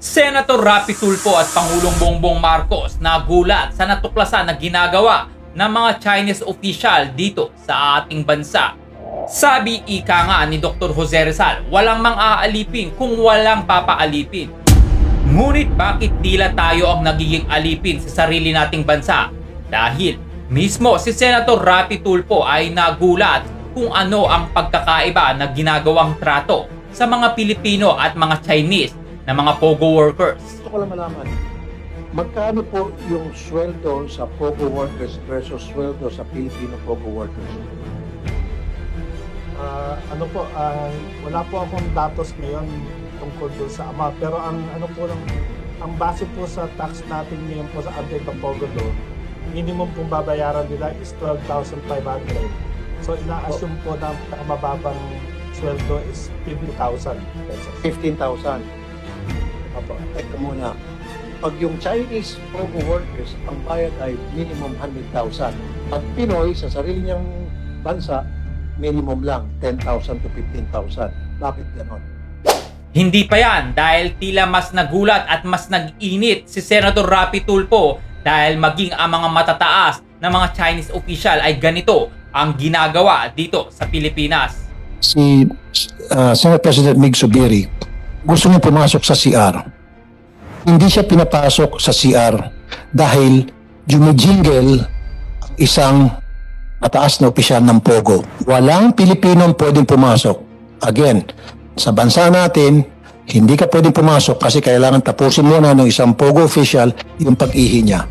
Senator Rapi Tulfo at Pangulong Bongbong Marcos nagulat sa natuklasan na ginagawa ng mga Chinese official dito sa ating bansa. Sabi ika nga ni Dr. Jose Rizal, walang mang-aalipin kung walang papaalipin. Ngunit bakit tila tayo ang nagiging alipin sa sarili nating bansa? Dahil mismo si Senator Rapi Tulfo ay nagulat kung ano ang pagkakaiba na ginagawang trato sa mga Pilipino at mga Chinese na mga POGO workers. Gusto ko lang malaman, magkano po yung sweldo sa POGO workers versus sweldo sa Filipino POGO workers? Wala po akong datos ngayon tungkol doon sa amount. Pero ang base po sa tax natin ngayon po sa anti-POGO law, minimum pong babayaran nila is 12,500. So ina-assume po na mababang sweldo is 50,000 pesos. 15,000. Opo, teka muna. Pag yung Chinese POGO workers, ang bayad ay minimum 100,000. Pag Pinoy, sa sarili niyang bansa, minimum lang 10,000 to 15,000. Bakit ganon? Hindi pa yan dahil tila mas nagulat at mas nag-init si Senator Rapi Tulfo dahil maging ang mga matataas na mga Chinese official ay ganito ang ginagawa dito sa Pilipinas. Si Senate President Mig Zubiri gusto niya pumasok sa CR. Hindi siya pinapasok sa CR dahil jumijingle isang mataas na opisyal ng POGO. Walang Pilipinong pwedeng pumasok. Again, sa bansa natin, hindi ka pwedeng pumasok kasi kailangan tapusin muna ng isang POGO official yung pag-ihi niya.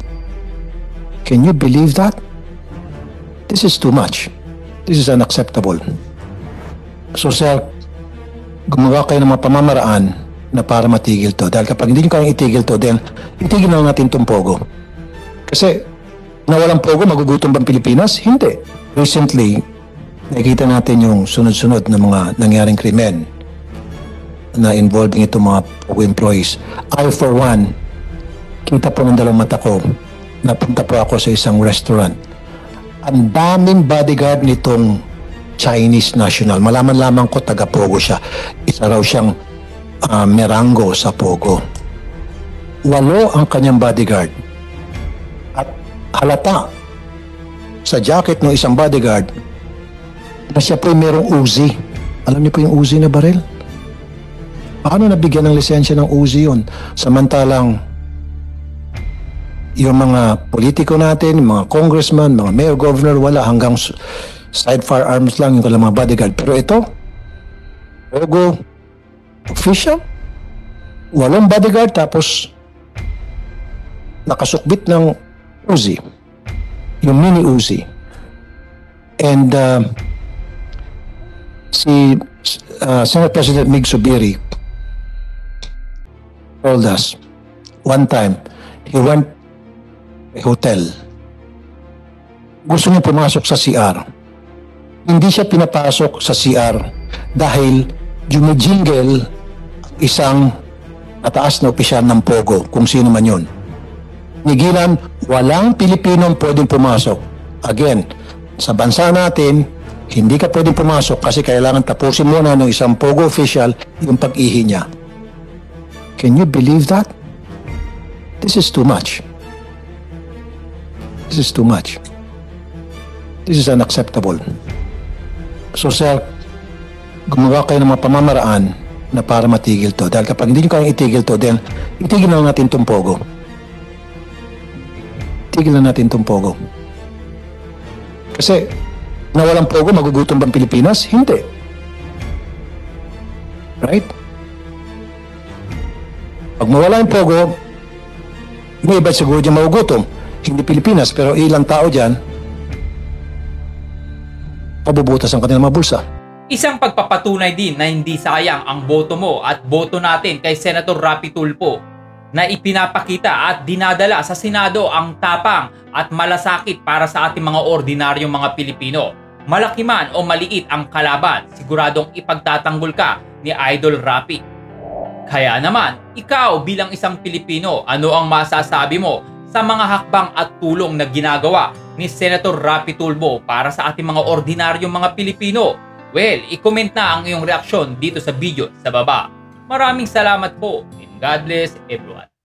Can you believe that? This is too much. This is unacceptable. So sir, gumawa kayo ng mga pamamaraan na para matigil to. Dahil kapag hindi nyo kayang itigil to, then itigil na natin itong POGO. Kasi na walang POGO, magugutom bang Pilipinas? Hindi. Recently, nakikita natin yung sunod-sunod na mga nangyaring krimen na involving itong mga POGO employees. I, for one, kita po ng dalawang mata ko, napunta po ako sa isang restaurant. Ang daming bodyguard nitong Chinese national. Malaman lamang ko taga-POGO siya. Isa raw siyang merango sa POGO. 8 ang kanyang bodyguard. At halata sa jacket ng isang bodyguard na siya po merong Uzi. Alam niyo po yung Uzi na baril? Paano nabigyan ng lisensya ng Uzi yun? Samantalang yung mga politiko natin, yung mga congressman, mga mayor, governor, wala, hanggang side firearms lang yung kailang mga bodyguard. Pero ito, POGO official, 8 bodyguard, tapos nakasukbit ng Uzi, yung mini Uzi. And si Senate President Mig Zubiri told us one time he went a hotel. Gusto niya pumasok sa CR. Hindi siya pinapasok sa CR dahil jumijingle isang mataas na opisyal ng POGO, kung sino man yun. Nigilan, walang Pilipinong pwedeng pumasok. Again, sa bansa natin, hindi ka pwedeng pumasok kasi kailangan tapusin muna ng isang POGO official yung pag-ihi niya. Can you believe that? This is too much. This is too much. This is unacceptable. So sir, gumawa kayo ng mga pamamaraan na para matigil to. Dahil kapag hindi nyo kayang itigil to, then itigil na natin itong POGO. Itigil na natin itong POGO. Kasi na walang POGO, magugutom bang Pilipinas? Hindi. Right? Pag mawala yung POGO, may iba siguro dyan magugutom. Hindi Pilipinas, pero ilang tao dyan, pabubutas ang kanilang mga bulsa. Isang pagpapatunay din na hindi sayang ang boto mo at boto natin kay Senator Rapi Tulfo na ipinapakita at dinadala sa Senado ang tapang at malasakit para sa ating mga ordinaryong mga Pilipino. Malaki man o maliit ang kalaban, siguradong ipagtatanggol ka ni Idol Rapi. Kaya naman, ikaw bilang isang Pilipino, ano ang masasabi mo sa mga hakbang at tulong na ginagawa ni Senator Rapi Tulfo para sa ating mga ordinaryong mga Pilipino? Well, i-comment na ang iyong reaksyon dito sa video sa baba. Maraming salamat po and God bless everyone.